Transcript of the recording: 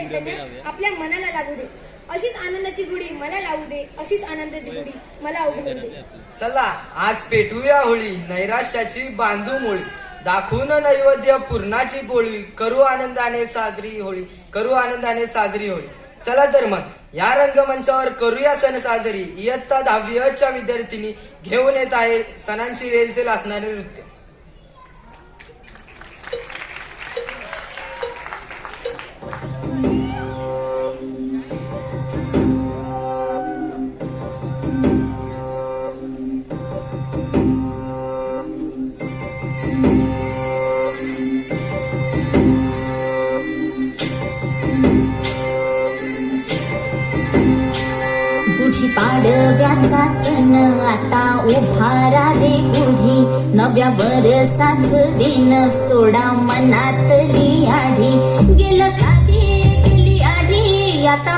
चैतन्य आपल्या मनाला लागू दे. अशीच आनंदाची गुढी मला लावू दे, अशीच आनंदाची गुढी मला उघडू दे. चला आज पेटूया होळी, नैराश्याची बांधू मोळी, दाखवून नैवेद्य पूर्णाची पोळी, करू आनंदाने साजरी होळी, करू आनंदाने साजरी होळी. चला तर मग या रंगमंचावर करूया सण साजरी. इयत्ता 10वी च्या विद्यार्थिनी घेऊन येत आहे सणांची रेलचेल असणारे नृत्य. पाडव्याचा सण आता उभारा रे गुढी, नव्या वर्षाच दिन सोडा मनातली आढी, गेलं साधी गेली आधी आता